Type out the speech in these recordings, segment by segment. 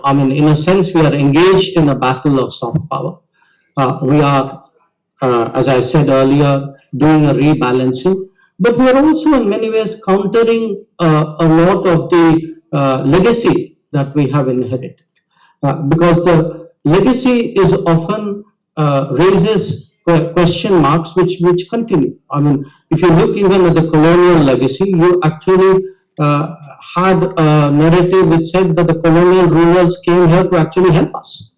in a sense, we are engaged in a battle of soft power. We are, as I said earlier, doing a rebalancing, but we are also in many ways countering a lot of the legacy that we have inherited. Because the legacy is often raises question marks which continue. If you look even at the colonial legacy, you actually had a narrative which said that the colonial rulers came here to actually help us.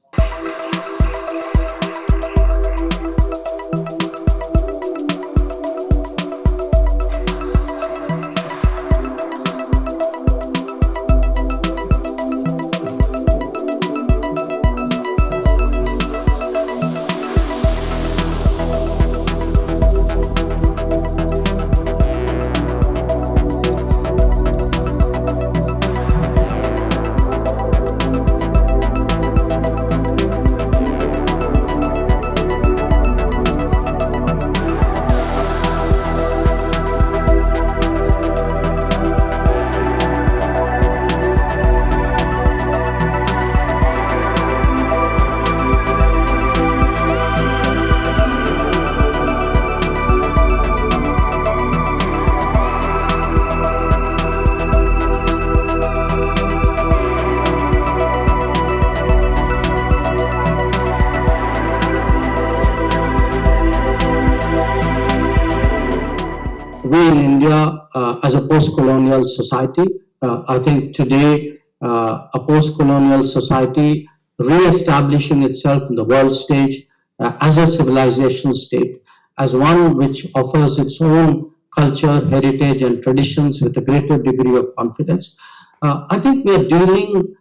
We in India, as a post-colonial society, I think today a post-colonial society re-establishing itself in the world stage as a civilization state, as one which offers its own culture, heritage, and traditions with a greater degree of confidence. I think we are dealing,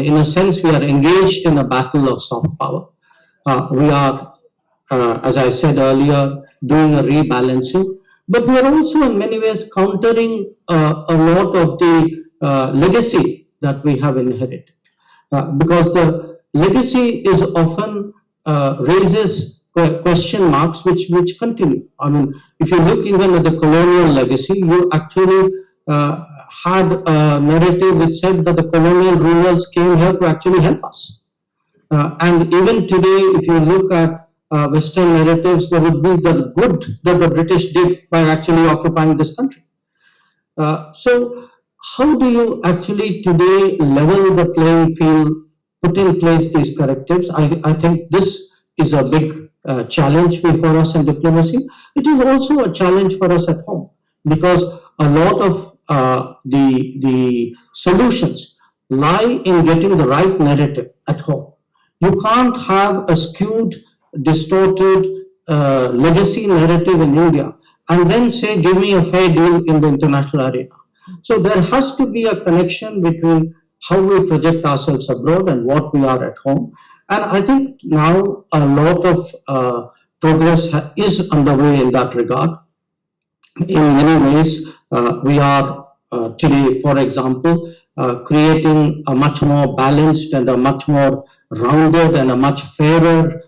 in a sense, we are engaged in a battle of soft power. We are, as I said earlier, doing a rebalancing, but we are also in many ways countering a lot of the legacy that we have inherited. Because the legacy is often raises question marks which continue. If you look even at the colonial legacy, you actually had a narrative which said that the colonial rulers came here to actually help us. And even today, if you look at Western narratives, there would be the good that the British did by actually occupying this country. So how do you actually today level the playing field, put in place these correctives? I think this is a big challenge before us in diplomacy. It is also a challenge for us at home, because a lot of the solutions lie in getting the right narrative at home. You can't have a skewed, distorted legacy narrative in India and then say, give me a fair deal in the international arena. So there has to be a connection between how we project ourselves abroad and what we are at home. And I think now a lot of progress is underway in that regard. In many ways, we are today, for example, creating a much more balanced and a much more rounded and a much fairer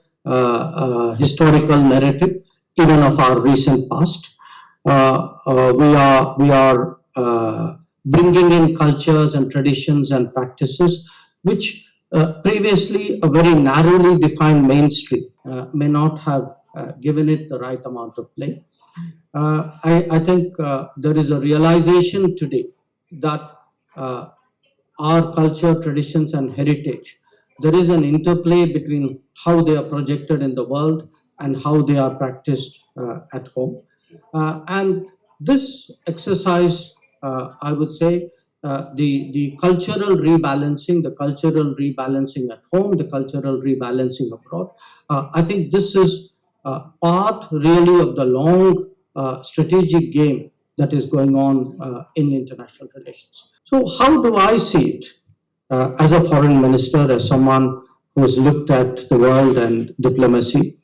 historical narrative, even of our recent past. We are bringing in cultures and traditions and practices which previously a very narrowly defined mainstream may not have given it the right amount of play. I think there is a realization today that our culture, traditions, and heritage, there is an interplay between how they are projected in the world and how they are practiced at home. And this exercise, I would say, the cultural rebalancing at home, the cultural rebalancing abroad, I think this is part really of the long strategic game that is going on in international relations. So how do I see it as a foreign minister, as someone who has looked at the world and diplomacy?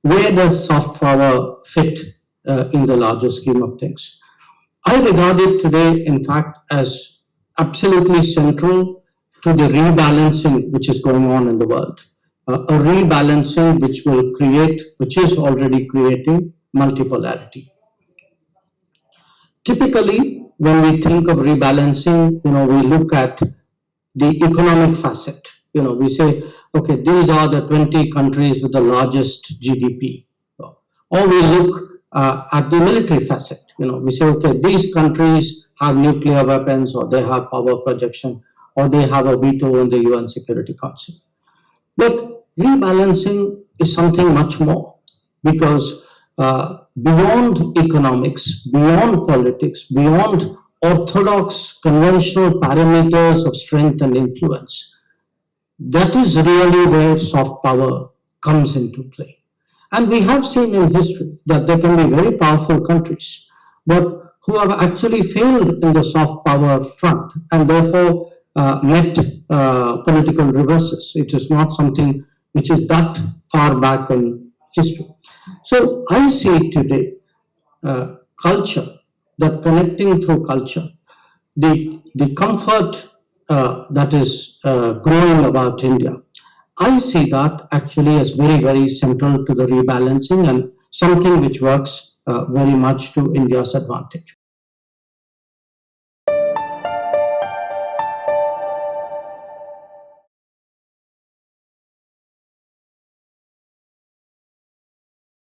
Where does soft power fit in the larger scheme of things? I regard it today, in fact, as absolutely central to the rebalancing which is going on in the world. A rebalancing which is already creating multipolarity. Typically, when we think of rebalancing, we look at the economic facet. We say, okay, these are the 20 countries with the largest GDP. Or we look at the military facet. We say, okay, these countries have nuclear weapons, or they have power projection, or they have a veto in the UN Security Council. But rebalancing is something much more, because beyond economics, beyond politics, beyond orthodox conventional parameters of strength and influence, that is really where soft power comes into play. And we have seen in history that there can be very powerful countries, but who have actually failed in the soft power front, and therefore met political reverses. It is not something which is that far back in history. So I see today culture, that connecting through culture, the comfort that is growing about India, I see that actually as very, very central to the rebalancing, and something which works very much to India's advantage.